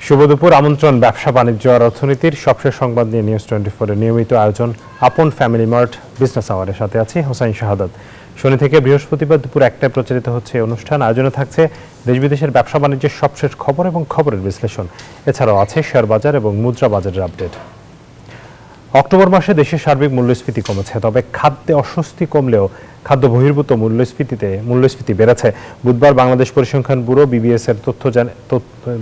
শুভ দুপুর। আমন্ত্রণ ব্যবসা বাণিজ্য আর অর্থনীতির সবশেষ সংবাদ নিয়ে নিউজ 24 এর নিয়মিত আয়োজন আপন ফ্যামিলি মার্ট বিজনেস আওয়ারের সাথে আছি হোসাইন শাহাদাত। শনি থেকে বৃহস্পতিবার দুপুর 1টায় প্রচারিত হচ্ছে এই অনুষ্ঠান। আয়োজনে থাকছে দেশ বিদেশের ব্যবসা বাণিজ্যের সবশেষ খবর এবং খবরের বিশ্লেষণ। এছাড়াও আছে শেয়ার বাজার এবং মুদ্রা বাজারের আপডেট। অক্টোবর মাসে দেশের সার্বিক মূল্যস্ফীতি কমেছে, তবে খাদ্যে অস্বস্তি কমলেও খাদ্য বহির্ভূত মূল্যস্ফীতি বেড়েছে। বুধবার বাংলাদেশ পরিসংখ্যান ব্যুরো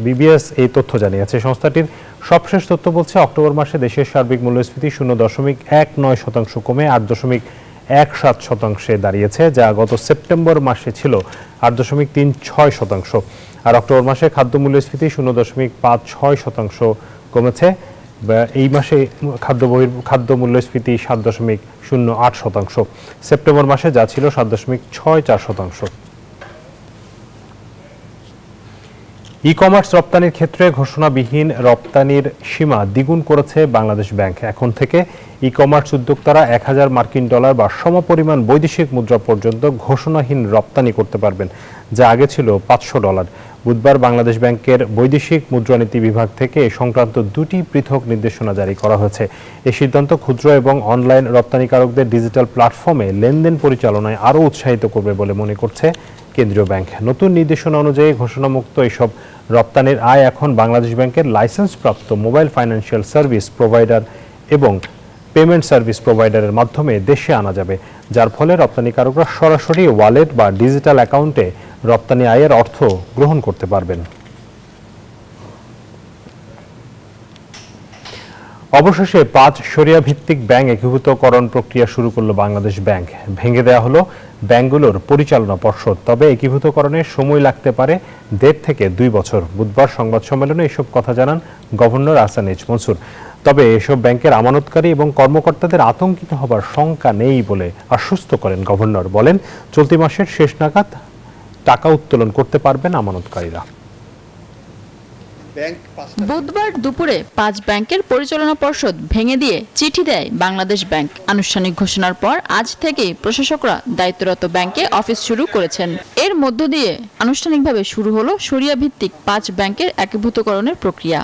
বিবিএস এই তথ্য জানিয়েছে। সংস্থাটির সবশেষ তথ্য বলছে অক্টোবর মাসে দেশের সার্বিক মূল্যস্ফীতি 0.19% কমে 8.17% দাঁড়িয়েছে, যা গত সেপ্টেম্বর মাসে ছিল 8.36%। আর অক্টোবর মাসে খাদ্য মূল্যস্ফীতি 0.56% কমেছে। এই মাসে খাদ্য মূল্যস্ফীতি 7.08%। সেপ্টেম্বর মাসে যা ছিল 7.64%। ই কমার্স রপ্তানির ক্ষেত্রে ঘোষণাবিহীন রপ্তানির সীমা দ্বিগুণ করেছে বাংলাদেশ ব্যাংক। এখন থেকে ই কমার্স উদ্যোক্তারা $1000 বা সমপরিমাণ বৈদেশিক মুদ্রা পর্যন্ত ঘোষণাহীন রপ্তানি করতে পারবেন, যা আগে ছিল $500। বুধবার বাংলাদেশ ব্যাংকের বৈদেশিক মুদ্রানীতি বিভাগ থেকে সংক্রান্ত দুটি পৃথক নির্দেশনা জারি করা হয়েছে। এই সিদ্ধান্ত ক্ষুদ্র এবং অনলাইন রপ্তানিকারকদের ডিজিটাল প্ল্যাটফর্মে লেনদেন পরিচালনায় আরও উৎসাহিত করবে বলে মনে করছে কেন্দ্রীয় ব্যাংক। নতুন নির্দেশনা অনুযায়ী ঘোষণামুক্ত এসব রপ্তানির আয় এখন বাংলাদেশ ব্যাংকের লাইসেন্সপ্রাপ্ত মোবাইল ফাইন্যান্সিয়াল সার্ভিস প্রোভাইডার এবং পেমেন্ট সার্ভিস প্রোভাইডারের মাধ্যমে দেশে আনা যাবে, যার ফলে রপ্তানিকারকরা সরাসরি ওয়ালেট বা ডিজিটাল অ্যাকাউন্টে রপ্তানি আয়ের অর্থ গ্রহণ করতে পারবেন। অবশেষে 5 শরিয়া ভিত্তিক ব্যাংক একীভূতকরণ প্রক্রিয়া শুরু করল বাংলাদেশ ব্যাংক। ভেঙে দেওয়া হলো ব্যাংকগুলোর পরিচালনা পর্ষদ, তবে একীভূতকরণে সময় লাগতে পারে 1.5 থেকে 2 বছর। বুধবার সংবাদ সম্মেলনে এসব কথা জানান গভর্নর আহসান এইচ মনসুর। তবে এসব ব্যাংকের আমানতকারী এবং কর্মকর্তাদের আতঙ্কিত হবার শঙ্কা নেই বলে আশ্বস্ত করেন গভর্নর। বলেন, চলতি মাসের শেষ নাগাদ টাকা উত্তোলন করতে পারবেন আমানতকারীরা। বুধবার দুপুরে 5 ব্যাংকের পরিচালনা পর্ষদ ভেঙে দিয়ে চিঠি দেয় বাংলাদেশ ব্যাংক। আনুষ্ঠানিক ঘোষণার পর আজ থেকেই প্রশাসকরা দায়িত্বরত ব্যাংকে অফিস শুরু করেছেন। এর মধ্য দিয়ে আনুষ্ঠানিকভাবে শুরু হলো শরিয়া ভিত্তিক 5 ব্যাংকের একীভূতকরণের প্রক্রিয়া।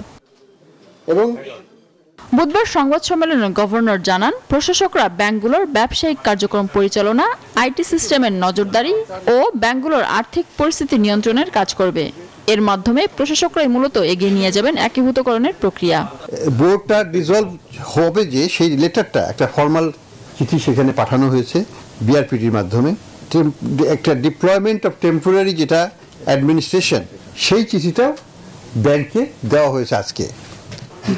বুধবার সংবাদ সম্মেলনে গভর্নর জানান, প্রশাসকরা ব্যাংকগুলোর ব্যবসায়িক কার্যক্রম পরিচালনা, আইটি সিস্টেমের নজরদারি ও ব্যাংকগুলোর আর্থিক পরিস্থিতি নিয়ন্ত্রণের কাজ করবে। এর মাধ্যমে প্রশাসকরাই মূলত এগিয়ে নিয়ে যাবেন একীভূতকরণের প্রক্রিয়া। বোর্ডটা ডিসলভ হবে যে সেই লেটারটা একটা ফর্মাল চিঠি সেখানে পাঠানো হয়েছে বিআরপিটির মাধ্যমে, একটা ডিপ্লয়মেন্ট অফ টেম্পোরারি যেটা অ্যাডমিনিস্ট্রেশন, সেই চিঠিটা ব্যাংকে দেওয়া হয়েছে আজকে।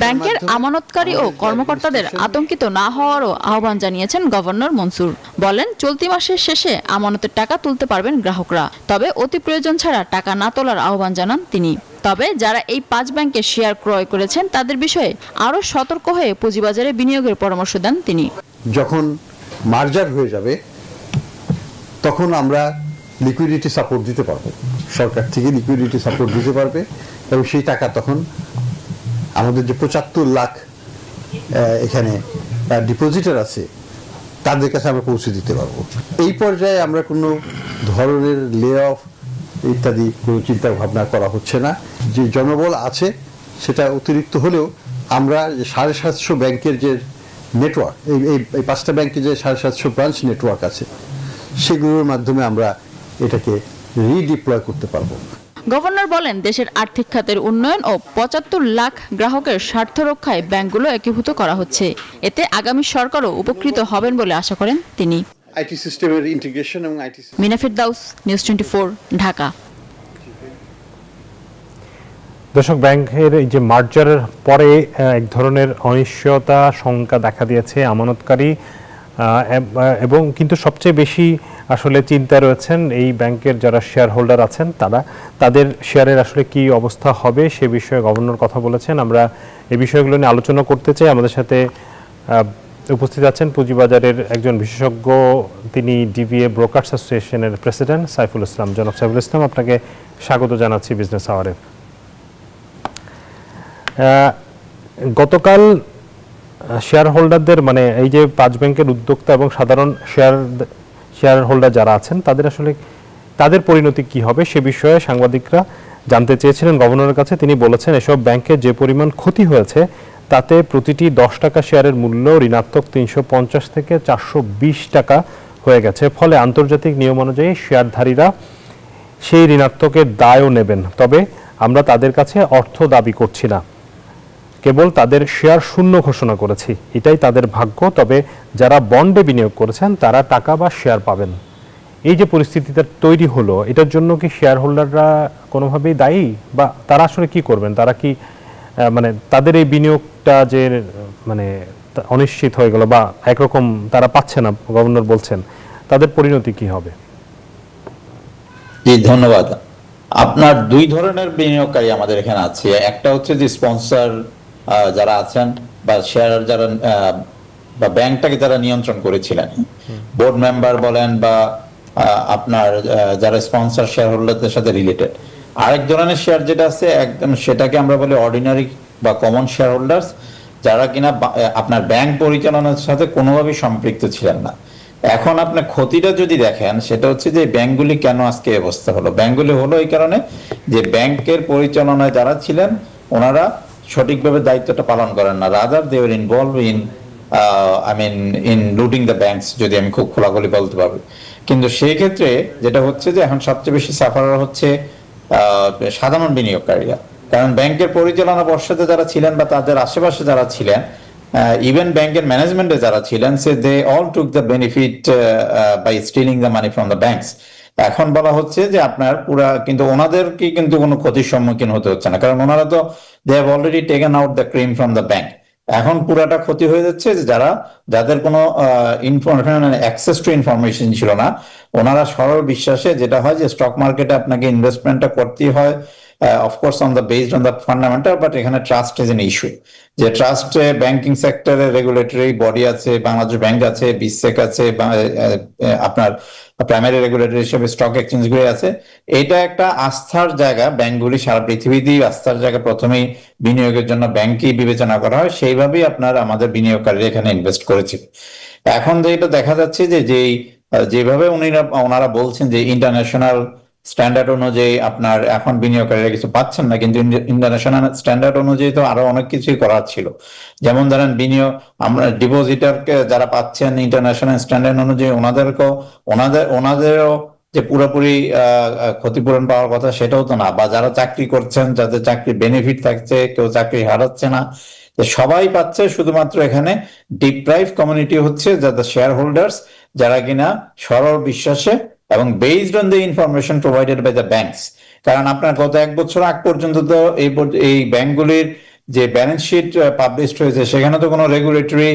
ব্যাংকের আমানতকারী ও কর্মকর্তাদের আতঙ্কিত না হওয়ারও আহ্বান জানিয়েছেন গভর্নর মনসুর। বলেন, চলতি মাসের শেষে আমানতের টাকা তুলতে পারবেন গ্রাহকরা, তবে অতি প্রয়োজন ছাড়া টাকা না তোলার আহ্বান জানান তিনি। তবে যারা এই 5 ব্যাংকে শেয়ার ক্রয় করেছেন তাদের বিষয়ে আরও সতর্ক হয়ে পুঁজিবাজারে বিনিয়োগের পরামর্শ দেন তিনি। যখন মার্জার হয়ে যাবে তখন আমরা লিকুইডিটি সাপোর্ট দিতে পারবো, সরকার থেকে লিকুইডিটি সাপোর্ট দিতে পারবে এবং সেই টাকা তখন আমাদের যে 75 লাখ এখানে ডিপোজিটার আছে তাদের কাছে আমরা পৌঁছে দিতে পারবো। এই পর্যায়ে আমরা কোনো ধরনের লে অফ ইত্যাদি কোনো চিন্তা ভাবনা করা হচ্ছে না। যে জনবল আছে সেটা অতিরিক্ত হলেও আমরা 750 ব্যাংকের যে নেটওয়ার্ক, এই 5টা ব্যাংকে যে 750 ব্রাঞ্চ নেটওয়ার্ক আছে সেগুলোর মাধ্যমে আমরা এটাকে রিডিপ্লয় করতে পারবো। গভর্নর বলেন, দেশের আর্থিক খাতের উন্নয়ন ও 75 লাখ গ্রাহকের স্বার্থ রক্ষায় ব্যাংকগুলো একীভূত করা হচ্ছে। এতে আগামী সরকারও উপকৃত হবেন বলে আশা করেন তিনি। আইটি সিস্টেমের ইন্টিগ্রেশন এবং মিনা ফেরদাউস, নিউজ 24, ঢাকা। দর্শক, ব্যাংকের এই যে মার্জারের পরে এক ধরনের অনিশ্চয়তা শঙ্কা দেখা দিয়েছে আমানতকারী এবং কিন্তু সবচেয়ে বেশি আসলে চিন্তা রয়েছেন এই ব্যাংকের যারা শেয়ার হোল্ডার আছেন তাদের শেয়ারের আসলে কি অবস্থা হবে সে বিষয়ে গভর্নর কথা বলেছেন। আমরা এই বিষয়গুলো নিয়ে আলোচনা করতে চাই। আমাদের সাথে উপস্থিত আছেন পুঁজিবাজারের একজন বিশেষজ্ঞ, তিনি ডিবিএ ব্রোকার্স অ্যাসোসিয়েশনের প্রেসিডেন্ট সাইফুল ইসলাম। জনাব সাইফুল ইসলাম, আপনাকে স্বাগত জানাচ্ছি বিজনেস আওয়ারে। গতকাল শেয়ার হোল্ডারদের মানে এই যে 5 ব্যাংকের উদ্যোক্তা এবং সাধারণ শেয়ার হোল্ডার যারা আছেন তাদের আসলে তাদের পরিণতি কি হবে সে বিষয়ে সাংবাদিকরা জানতে চেয়েছিলেন গভর্নরের কাছে। তিনি বলেছেন এসব ব্যাংকে যে পরিমাণ ক্ষতি হয়েছে তাতে প্রতিটি 10 টাকা শেয়ারের মূল্য ঋণাত্মক 350 থেকে 420 টাকা হয়ে গেছে। ফলে আন্তর্জাতিক নিয়ম অনুযায়ী শেয়ারধারীরা সেই ঋণাত্মকের দায়ও নেবেন। তবে আমরা তাদের কাছে অর্থ দাবি করছি না, কেবল তাদের শেয়ার শূন্য ঘোষণা করেছি, এটাই তাদের ভাগ্য। তবে যারা বন্ডে বিনিয়োগ করেছেন তারা টাকা বা শেয়ার পাবেন। এই যে পরিস্থিতিটা তৈরি হলো, এটার জন্য কি শেয়ার হোল্ডাররা কোনোভাবেই দায়ী, বা তারা আসলে কি করবেন? তারা কি মানে তাদের এই বিনিয়োগটা যে মানে অনিশ্চিত হয়ে গেল বা একরকম তারা পাচ্ছে না, গভর্নর বলছেন, তাদের পরিণতি কি হবে? জি, ধন্যবাদ। আপনার দুই ধরনের বিনিয়োগকারী আমাদের এখানে আছে। একটা হচ্ছে যে স্পন্সর যারা আছেন বা শেয়ার যারা বা ব্যাংকটাকে যারা নিয়ন্ত্রণ করেছিলেন, বোর্ড মেম্বার বলেন বা আপনার যারা স্পন্সর শেয়ার হোল্ডারদের সাথে রিলেটেড। আরেক ধরনের শেয়ার যেটা আছে একদম সেটাকে আমরা বলি অর্ডিনারি বা কমন শেয়ার হোল্ডার্স, যারা কিনা আপনার ব্যাংক পরিচালনার সাথে কোনোভাবেই সম্পৃক্ত ছিলেন না। এখন আপনার ক্ষতিটা যদি দেখেন, সেটা হচ্ছে যে ব্যাংকগুলি কেন আজকে অবস্থা হলো। ব্যাংকগুলি হলো এই কারণে যে ব্যাংকের পরিচালনায় যারা ছিলেন ওনারা সঠিকভাবে দায়িত্বটা পালন করেন না, rather they were involve in in looting the banks, যদি আমি খুব খোলাখুলি বলতে পারি। কিন্তু সেই ক্ষেত্রে যেটা হচ্ছে যে এখন সবচেয়ে বেশি সাফারার হচ্ছে সাধারণ বিনিয়োগকারীরা। কারণ ব্যাংকের পরিচালনা পর্ষদে যারা ছিলেন বা তাদের আশেপাশে যারা ছিলেন, ইভেন ব্যাংকের ম্যানেজমেন্টে যারা ছিলেন, so they all took the benefit by stealing the money from the banks. এখন বলা হচ্ছে যে আপনার পুরা, কিন্তু ওনাদেরকে কিন্তু কোনো ক্ষতির সম্মুখীন হতে হচ্ছে না, কারণ ওনারা তো they have already taken out the cream from the bank. এখন পুরাটা ক্ষতি হয়ে যাচ্ছে যে যাদের কোনো ইনফরমেশন অ্যাক্সেস টু ইনফরমেশন ছিল না, ওনারা সরল বিশ্বাসে, যেটা হয় যে স্টক মার্কেটে আপনাকে ইনভেস্টমেন্টটা করতেই হয় of course on the based on the fundamental, but এখানে ট্রাস্ট ইজ এন ইস্যু। যে ট্রাস্টে ব্যাংকিং সেক্টরে রেগুলেটরি বডি আছে, বাংলাদেশ ব্যাংক আছে, বিসেক আছে, আপনার প্রাইমারি রেগুলেটরি হিসেবে স্টক এক্সচেঞ্জগুলি আছে। এটা একটা আস্থার জায়গা, ব্যাংকগুলি সারা পৃথিবীতেই আস্থার জায়গা। প্রথমেই বিনিয়োগের জন্য ব্যাংকই বিবেচনা করা হয়, সেইভাবেই আপনার আমাদের বিনিয়োগকারীরা এখানে ইনভেস্ট করেছিল। এখন যেটা দেখা যাচ্ছে যে যেভাবে ওনারা বলছেন যে ইন্টারন্যাশনাল স্ট্যান্ডার্ড অনুযায়ী আপনার এখন বিনিয়োগকারীরা কিছু পাচ্ছেন না, কিন্তু ইন্টারন্যাশনাল স্ট্যান্ডার্ড অনুযায়ী তো আরো অনেক কিছুই করার ছিল। যেমন ধরেন আমরা ডিপোজিটারকে যারা পাচ্ছেন ইন্টারন্যাশনাল স্ট্যান্ডার্ড অনুযায়ী, ওনাদেরও যে পুরোপুরি ক্ষতিপূরণ পাওয়ার কথা সেটাও তো না, বা যারা চাকরি করছেন, যাদের চাকরির বেনিফিট থাকছে, কেউ চাকরি হারাচ্ছে না, সবাই পাচ্ছে। শুধুমাত্র এখানে ডিপ্রাইভ কমিউনিটি হচ্ছে যাদের শেয়ার হোল্ডার্স, যারা কিনা সরল বিশ্বাসে এবং based on the information provided by the banks. কারণ আপনার গত এক বছর আগ পর্যন্ত তো এই ব্যাংকগুলির যে ব্যালেন্স শিট পাবলিশড হয়েছে, সেখানে তো কোনো রেগুলেটরি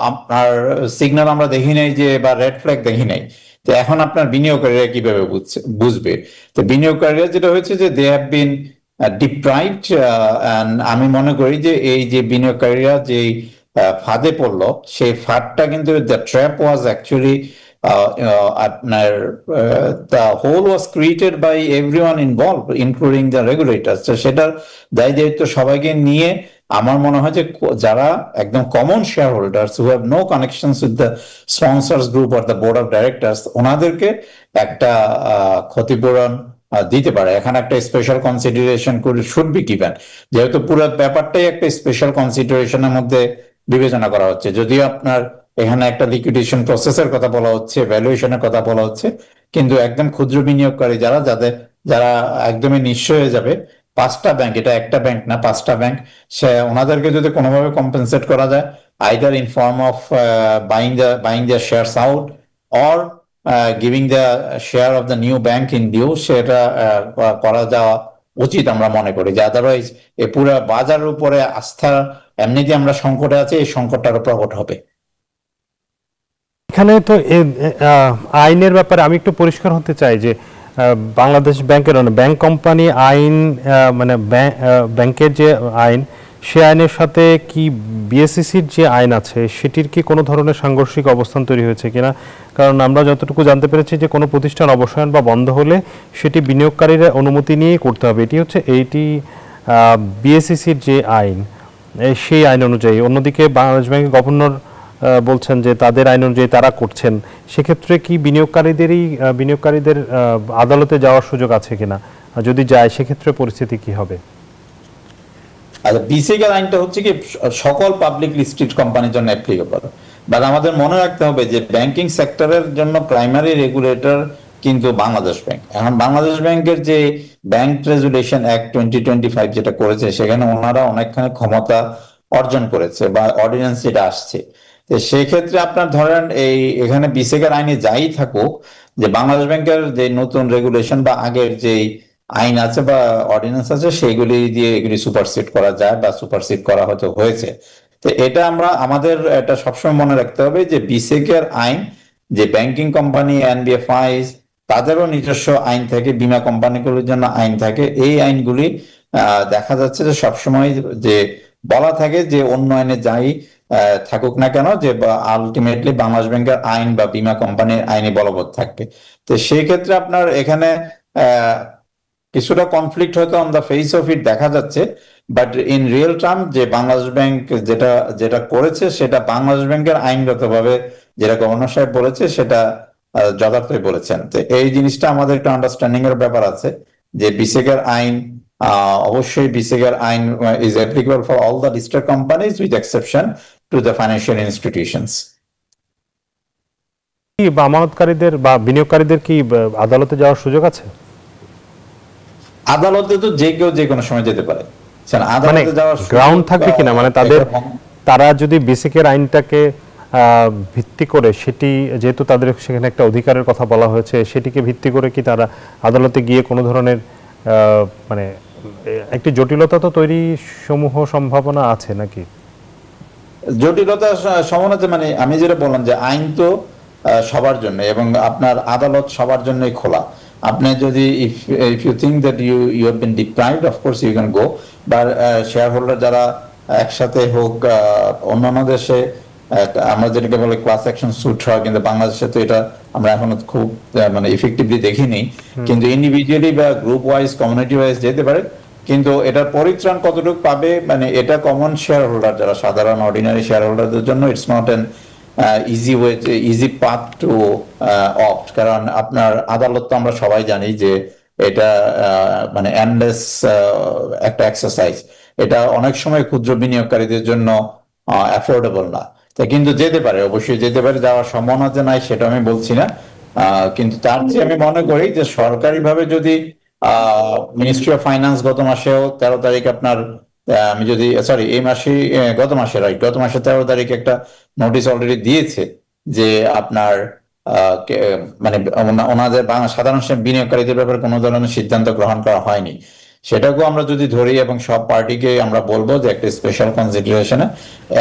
আপনার সিগন্যাল আমরা দেখি নাই, যে বা রেড ফ্ল্যাগ দেখি নাই। তো এখন আপনার বিনিয়োগকারীরা কিভাবে বুঝবে? তো বিনিয়োগকারীরা যেটা হয়েছে যে দে হ্যাভ বিন ডিপ্রাইভড। আমি মনে করি যে এই যে বিনিয়োগকারীরা যে ফাঁদে পড়লো, সেই ফাঁদটা কিন্তু দ্য ট্র্যাপ ওয়াজ অ্যাকচুয়ালি আপনার the whole was created by everyone involved including the regulators. তো সেটার দায়িত্ব সবাইকে নিয়ে আমার মনে হয় যে যারা একদম common share holders who have no connections with the sponsors group or the board of directors, ওনাদেরকে একটা ক্ষতিপূরণ দিতে পারে। এখানে একটা স্পেশাল কনসিডারেশন করে শুড বি গিভেন, যেহেতু পুরো ব্যাপারটাই একটা স্পেশাল কনসিডারেশনের মধ্যে বিবেচনা করা হচ্ছে। যদিও আপনার এখানে একটা লিকুইডেশন প্রসেসের কথা বলা হচ্ছে, ভ্যালুয়েশনের কথা বলা হচ্ছে, কিন্তু একদম ক্ষুদ্র বিনিয়োগকারী যারা একদমই নিঃস্ব হয়ে যাবে, 5টা ব্যাংক, এটা একটা ব্যাংক না, 5টা ব্যাংক, ওনাদেরকে যদি কোনোভাবে কম্পেনসেট করা যায়, either in form of buying the shares out or giving the share of the new bank in due, সেটা করা যাওয়া উচিত আমরা মনে করি। যে আদারওয়াইজ এই পুরো বাজারের উপরে আস্থা এমনিতে আমরা সংকটে আছে, এই সংকটটা আরো প্রকট হবে। এখানে তো আইনের ব্যাপারে আমি একটু পরিষ্কার হতে চাই যে বাংলাদেশ ব্যাংকের ব্যাংক কোম্পানি আইন, মানে ব্যাংকের যে আইন, সে আইনের সাথে কি বিএসইসির যে আইন আছে সেটির কি কোনো ধরনের সাংঘর্ষিক অবস্থান তৈরি হয়েছে কিনা? কারণ আমরা যতটুকু জানতে পেরেছি যে কোনো প্রতিষ্ঠান অবসায়ন বা বন্ধ হলে সেটি বিনিয়োগকারীরা অনুমতি নিয়েই করতে হবে। এইটি বিএসইসির যে আইন, সেই আইন অনুযায়ী। অন্যদিকে বাংলাদেশ ব্যাংকের গভর্নর বলছেন যে তাদের আইন অনুযায়ী তারা করছেন। সেক্ষেত্রে কি বিনিয়োগকারীদের আদালতে যাওয়ার সুযোগ আছে কিনা? যদি যায় সেক্ষেত্রে পরিস্থিতি কি হবে? আচ্ছা, বিসিকের আইনটা হচ্ছে কি সকল পাবলিক লিস্টেড কোম্পানির জন্য অ্যাপ্লিকেবল, বাট আমাদের মনে রাখতে হবে যে ব্যাংকিং সেক্টরের জন্য প্রাইমারি রেগুলেটর কিন্তু বাংলাদেশ ব্যাংক। এখন বাংলাদেশ ব্যাংকের যে ব্যাংক রেগুলেশন অ্যাক্ট 2025 যেটা করেছে, সেখানে ওনারা অনেকখানি ক্ষমতা অর্জন করেছে বা অর্ডিন্যান্স যেটা আসছে। তো সেই ক্ষেত্রে আপনার ধরেন এখানে বিসিকের আইনে যাই থাকুক, যে বাংলাদেশ ব্যাংকের যে নতুন রেগুলেশন বা আগের যে আইন আছে বা অর্ডিন্যান্স আছে, সেগুলি দিয়ে এগুলি সুপারসিড করা যায় বা সুপারসিড করা হয়তো হয়েছে। তো এটা আমাদের এটা সবসময় মনে রাখতে হবে যে বিসিকের আইন, যে ব্যাংকিং কোম্পানি এনবিএফআইস তাদেরও নিজস্ব আইন থাকে, বীমা কোম্পানিগুলোর জন্য আইন থাকে। এই আইনগুলি দেখা যাচ্ছে যে সবসময় যে বলা থাকে যে অন্য আইনে যাই থাকুক না কেন, যে আলটিমেটলি বাংলাদেশ ব্যাংকের আইন বা বীমা কোম্পানির আইনে বলবৎ থাকবে। তো সেই ক্ষেত্রে আপনার এখানে কিছুটা কনফ্লিক্ট হয়তো on the face of it দেখা যাচ্ছে, বাট ইন রিয়েল টার্ম যে বাংলাদেশ ব্যাংক যেটা করেছে সেটা বাংলাদেশ ব্যাংকের আইনগতভাবে যেটা গভর্নর সাহেব বলেছে সেটা যথার্থই বলেছেন। তো এই জিনিসটা আমাদের একটা আন্ডারস্ট্যান্ডিং এর ব্যাপার আছে যে বিসিকের আইন অবশ্যই বিসিকের আইন is applicable for all the listed companies with exception to the financial institutions. কি বা আমানতকারীদের বা বিনিয়োগকারীদের কি আদালতে যাওয়ার সুযোগ আছে? আদালতে তো যে কেউ যে কোনো সময় যেতে পারে, আদালতে যাওয়ার গ্রাউন্ড থাকবে কিনা, মানে তারা যদি বিসিকের আইনটাকে ভিত্তি করে, সেটি যেহেতু তাদের সেখানে একটা অধিকারের কথা বলা হয়েছে, সেটিকে ভিত্তি করে কি তারা আদালতে গিয়ে কোনো ধরনের মানে একটি জটিলতা তো তৈরি সমূহ সম্ভাবনা আছে নাকি? জটিলতা সম্ভাবনা, মানে আমি যেটা বললাম যে আইন তো সবার জন্য এবং আপনার আদালত সবার জন্যই খোলা। আপনি যদি if you think that you have been deprived, of course you can go, বা শেয়ার হোল্ডার যারা একসাথে হোক, অন্যান্য দেশে আমরা যেটাকে বলে ক্লাস অ্যাকশন স্যুট হয়, কিন্তু বাংলাদেশে তো এটা আমরা এখনো খুব মানে ইফেক্টিভলি দেখিনি, কিন্তু ইন্ডিভিজুয়ালি বা গ্রুপ ওয়াইজ কমিউনিটি ওয়াইজ যেতে পারে। কিন্তু এটার পরিত্রাণ কতটুকু পাবে, মানে এটা কমন শেয়ার হোল্ডার যারা সাধারণ অর্ডিনারি শেয়ার হোল্ডারদের জন্য it's not an easy path to opt, কারণ আপনার আদালত তো আমরা সবাই জানি যে এটা মানে এন্ডলেস একটা এক্সারসাইজ। এটা অনেক সময় ক্ষুদ্র বিনিয়োগকারীদের জন্য অ্যাফোর্ডেবল না। কিন্তু যেতে পারে, অবশ্যই যেতে পারে, যাওয়ার সম্ভাবনা যে নাই সেটা আমি বলছি না, কিন্তু তার চেয়ে আমি মনে করি যে সরকারিভাবে যদি মিনিস্ট্রি অফ ফাইন্যান্স গত মাসেও 13 তারিখ আপনার আমি যদি সরি এই মাসে গত মাসে 13 তারিখে একটা নোটিশ অলরেডি দিয়েছে যে আপনার মানে ওনাদের সাধারণ বিনিয়োগকারীদের ব্যাপারে কোনো ধরনের সিদ্ধান্ত গ্রহণ করা হয়নি। সেটাকেও আমরা যদি ধরি এবং সব পার্টিকে আমরা বলবো যে একটা স্পেশাল কনসিডারেশনে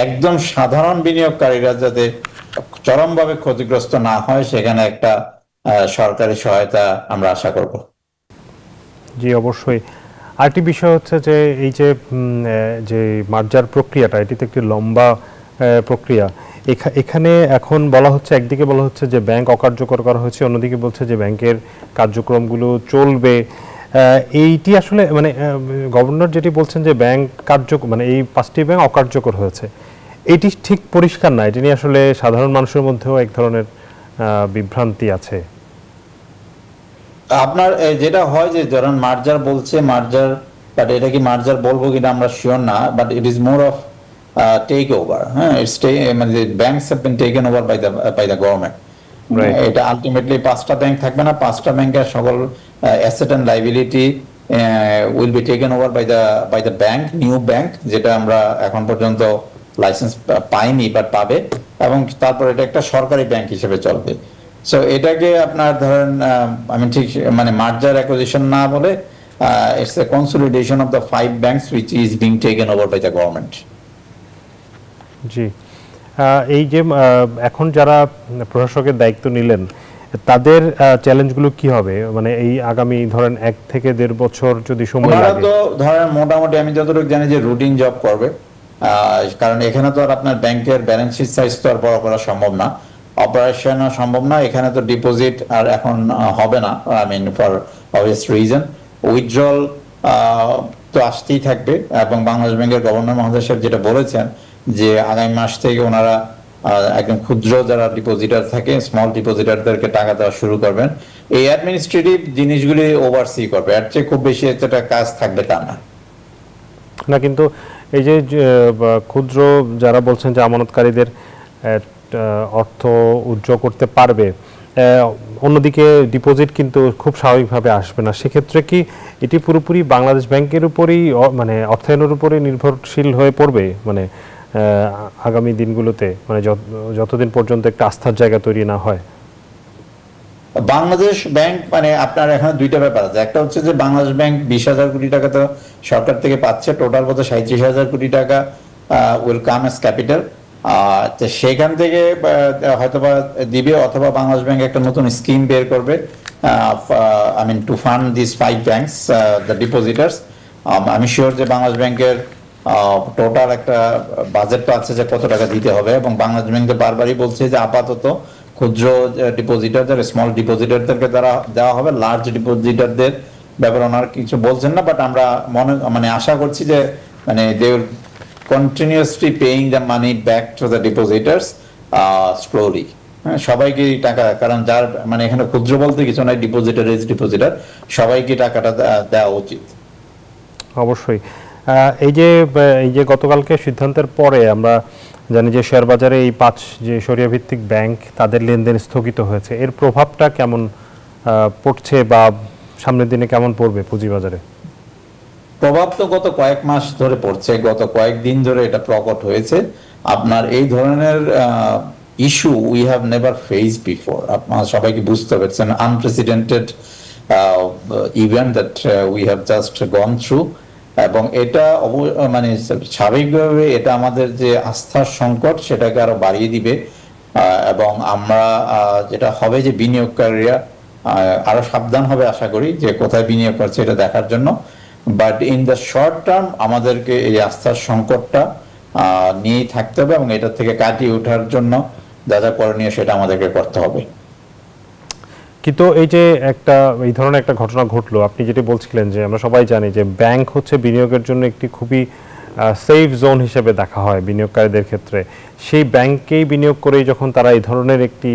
একদম সাধারণ বিনিয়োগকারীরা যাতে চরমভাবে ক্ষতিগ্রস্ত না হয়, সেখানে একটা সরকারি সহায়তা আমরা আশা করব। জি অবশ্যই। আরেকটি বিষয় হচ্ছে যে এই যে মার্জার প্রক্রিয়াটা, এটি তো একটি লম্বা প্রক্রিয়া। এখানে এখন বলা হচ্ছে, একদিকে বলা হচ্ছে যে ব্যাংক অকার্যকর করা হয়েছে, অন্যদিকে বলছে যে ব্যাংকের কার্যক্রমগুলো চলবে। এইটি আসলে মানে গভর্নর যেটি বলছেন যে ব্যাংক মানে এই 5টি ব্যাংক অকার্যকর হয়েছে, এটি ঠিক পরিষ্কার না। এটি নিয়ে আসলে সাধারণ মানুষের মধ্যেও এক ধরনের বিভ্রান্তি আছে। আপনার যেটা হয় যে ধরেন মার্জার বলছে, মার্জার, বাট এটা কি মার্জার বলবো কিনা আমরা শিওর না, but it is more of take over. হ্যাঁ, ইটস মানে banks have been taken over by the government. এটা আলটিমেটলি 5টা ব্যাংক থাকবে না, 5টা ব্যাংকের সকল asset and liability will be taken over by the bank, new bank, যেটা আমরা এখন পর্যন্ত লাইসেন্স পাইনি বাট পাবে, এবং তারপর এটা একটা সরকারি ব্যাংক হিসেবে চলবে। সো এটাকে আপনার ধরেন আমি ঠিক মানে মার্জার অ্যাকুইজিশন না বলে it's a consolidation of the 5 banks which is being taken over by the government. জি, এই যে এখন যারা প্রশাসকের দায়িত্ব নিলেন, তাদের চ্যালেঞ্জগুলো কি হবে? মানে এই আগামী ধরেন 1 থেকে 1.5 বছর যদি সময় লাগে, তো ধরেন মোটামুটি আমি যতটুকু জানি যে রুটিন জব করবে, কারণ এখানে তো আর আপনার ব্যাংকের ব্যালেন্স শিট সাইজ তো আর বড় করা সম্ভব না, অপারেশন সম্ভব না। এখানে তো ডিপোজিট আর এখন হবে না, I mean for obvious reason. Withdrawal তো আসতেই থাকবে, এবং বাংলাদেশ ব্যাংকের গভর্নর মহোদয় সাহেব যেটা বলেছেন যে আগামী মাস থেকে ওনারা একদম ক্ষুদ্র যারা ডিপোজিটার থাকে, স্মল ডিপোজিটারদেরকে টাকা দেওয়া শুরু করবেন। এই অ্যাডমিনিস্ট্রেটিভ জিনিসগুলি ওভারসি করবে, এর চেয়ে খুব বেশি একটা কাজ থাকবে তা না। না, কিন্তু এই যে ক্ষুদ্র যারা বলছেন যে আমানতকারীদের অর্থ উজ্জ্বল করতে পারবে, অন্যদিকে ডিপোজিট কিন্তু খুব স্বাভাবিকভাবে আসবে না, সেক্ষেত্রে কি এটি পুরোপুরি বাংলাদেশ ব্যাংকের উপরই মানে অর্থায়নের উপরই নির্ভরশীল হয়ে পড়বে মানে আগামী দিনগুলোতে, মানে যতদিন পর্যন্ত একটা আস্থার জায়গা তৈরি না হয়? বাংলাদেশ ব্যাংক মানে আপনার এখানে দুইটা ব্যাপার আছে। একটা হচ্ছে যে বাংলাদেশ ব্যাংক 20,000 কোটি টাকা তো সরকার থেকে পাচ্ছে, টোটাল বোধ 37,000 কোটি টাকা উইল কাম অ্যাজ ক্যাপিটাল। তো সেখান থেকে হয়তোবা দিবে, অথবা বাংলাদেশ ব্যাংক একটা নতুন স্কিম বের করবে, I mean to fund this 5 banks the depositors. আমি শিওর যে বাংলাদেশ ব্যাংকের টোটাল একটা বাজেট আছে যে কত টাকা দিতে হবে, এবং বাংলাদেশ ব্যাংকে বারবারই বলছে যে আপাতত ক্ষুদ্র ডিপোজিটারদের, স্মল ডিপোজিটারদেরকে দেওয়া হবে, লার্জ ডিপোজিটারদের ব্যাপারে ওনার কিছু বলছেন না, বাট আমরা মানে আশা করছি যে মানে they will continuously paying the money back to the depositors slowly. সবাইকে টাকা, কারণ যার মানে এখানে ক্ষুদ্র বলতে কিছু নাই, ডিপোজিটার ইজ ডিপোজিটার, সবাইকে টাকাটা দেওয়া উচিত। অবশ্যই। এই যে গতকালকে সিদ্ধান্তের পরে আমরা জানি যে শেয়ার বাজারে এই 5 যে শরিয়া ভিত্তিক ব্যাংক তাদের লেনদেন স্থগিত হয়েছে, এর প্রভাবটা কেমন পড়ছে বা সামনের দিনে কেমন পড়বে পুঁজিবাজারে? প্রভাব তো গত কয়েক মাস ধরে পড়ছে, গত কয়েকদিন ধরে এটা প্রকট হয়েছে। আপনার এই ধরনের issue we have never face before. আপনার সবাইকে বুঝতে পারছেন, unprecedented event that we have just gone through, এবং এটা মানে স্বাভাবিকভাবে এটা আমাদের যে আস্থার সংকট সেটাকে আরো বাড়িয়ে দিবে, এবং আমরা যেটা হবে যে বিনিয়োগকারীরা আরো সাবধান হবে আশা করি যে কোথায় বিনিয়োগ করছে এটা দেখার জন্য। But in the short term আমাদেরকে এই আস্থার সংকটটা নিয়েই থাকতে হবে, এবং এটা থেকে কাটিয়ে ওঠার জন্য যা যা করণীয় সেটা আমাদেরকে করতে হবে। কিন্তু এই যে এই ধরনের একটা ঘটনা ঘটলো, আপনি যেটা বলছিলেন যে আমরা সবাই জানি যে ব্যাংক হচ্ছে বিনিয়োগের জন্য একটি খুবই সেফ জোন হিসেবে দেখা হয় বিনিয়োগকারীদের ক্ষেত্রে, সেই ব্যাংকেই বিনিয়োগ করেই যখন তারা এই ধরনের একটি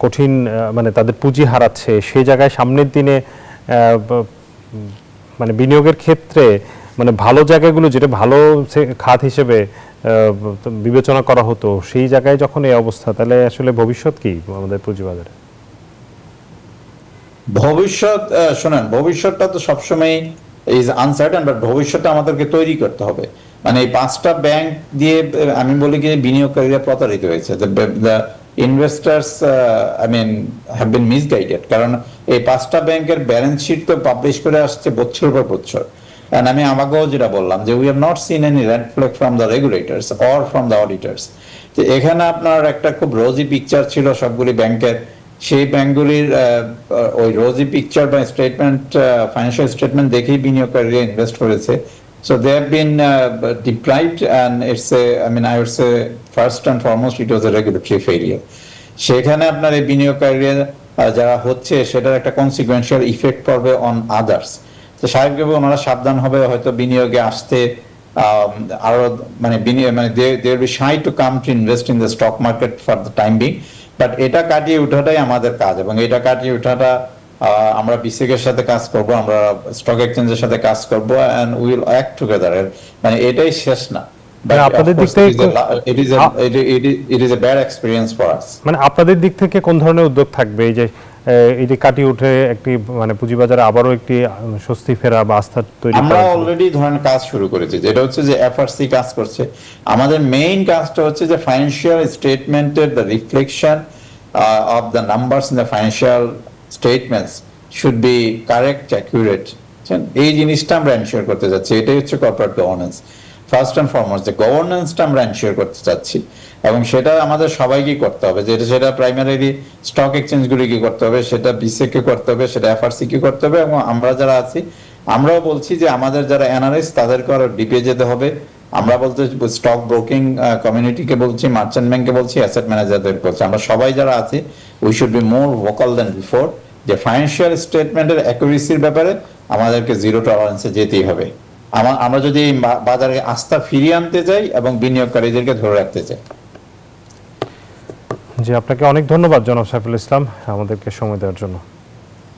কঠিন মানে তাদের পুঁজি হারাচ্ছে, সেই জায়গায় সামনের দিনে মানে বিনিয়োগের ক্ষেত্রে মানে ভালো জায়গাগুলো যেটা ভালো খাত হিসেবে বিবেচনা করা হতো, সেই জায়গায় যখন এই অবস্থা, তাহলে আসলে ভবিষ্যৎ কি আমাদের পুঁজিবাজারে? ভবিষ্যৎ শোনেন, ভবিষ্যৎটা তো সবসময় ইজ আনসার্টেন, বাট ভবিষ্যৎটা আমাদেরকে তৈরি করতে হবে। মানে এই 5টা ব্যাংক দিয়ে আমি বলি কি বিনিয়োগকারীরা প্রতারিত হয়েছে, investors I mean have been misguided, কারণ এই 5টা ব্যাংকের ব্যালেন্স শিট তো পাবলিশ করে আসছে বছর পর বছর। And আমি আমাকেও যেটা বললাম যে we have not seen any red flag from the regulators or from the auditors. তো এখানে আপনার একটা খুব রোজি পিকচার ছিল সবগুলি ব্যাংকের, সেই ব্যাংকগুলির ওই রোজি পিকচার বা স্টেটমেন্ট, ফাইন্যান্সিয়াল স্টেটমেন্ট দেখেই বিনিয়োগকারীরা ইনভেস্ট করেছে। So they have been deprived, and it's I mean I would say first and foremost it was a regulatory failure. সেখানে আপনার এই বিনিয়োগকারীরা যারা হচ্ছে সেটার একটা কনসিকুয়েন্সিয়াল ইফেক্ট পড়বে অন আদার্স। তো স্বাভাবিকভাবে ওনারা সাবধান হবে, হয়তো বিনিয়োগে আসতে আরো মানে they will be shy to come to invest in the stock market for the time being, but এটা কাটিয়ে ওঠাটাই আমাদের কাজ, এবং এটা কাটিয়ে ওঠাটা আমরা বিসিকের সাথে কাজ করব, আমরা স্টক এক্সচেঞ্জের সাথে কাজ করব, and we will act together. মানে এটাই শেষ না, আপনাদের দিক থেকে it is a bad experience for us। মানে আপনাদের দিক থেকে কোন ধরনের উদ্যোগ থাকবে এই যে এটি কাটিয়ে উঠে একটি মানে পুঁজিবাজারে আবারও একটি স্বস্তি ফেরা বা আস্থা তৈরি? আমরা অলরেডি ধরেন কাজ শুরু করেছি, যেটা হচ্ছে যে এফআরসি কাজ করছে। আমাদের মেইন কাজটা হচ্ছে যে ফাইন্যান্সিয়াল স্টেটমেন্টের the reflection of the numbers in the financial statements should be correct, accurate. এই জিনিসটা আমরা এনশিওর করতে যাচ্ছি, এটাই হচ্ছে corporate governance. First and foremost যে গভর্নেন্সটা আমরা এনশিওর করতে চাচ্ছি, এবং সেটা আমাদের সবাইকে করতে হবে। সেটা প্রাইমারিলি স্টক এক্সচেঞ্জগুলি কি করতে হবে, সেটা বিসিক কে করতে হবে, সেটা এফআরসি কি করতে হবে, এবং আমরা যারা আছি আমরাও বলছি যে আমাদের যারা এনালিস্ট তাদেরকে আরো ডিপে যেতে হবে। আমরা বলতে স্টক ব্রোকিং কমিউনিটিকে বলছি, মার্চেন্ট ব্যাংকে বলছি, অ্যাসেট ম্যানেজারদের বলছি, আমরা সবাই যারা আছি we should be more vocal than before, যে ফাইন্যান্সিয়াল স্টেটমেন্টের অ্যাকুরেসির ব্যাপারে আমাদেরকে জিরো টলারেন্সে যেতেই হবে। আমরা যদি বাজারে আস্থা ফিরিয়ে আনতে চাই এবং বিনিয়োগকারীদেরকে ধরে রাখতে চাই। জি, আপনাকে অনেক ধন্যবাদ জনাব সাইফুল ইসলাম আমাদেরকে সময় দেওয়ার জন্য।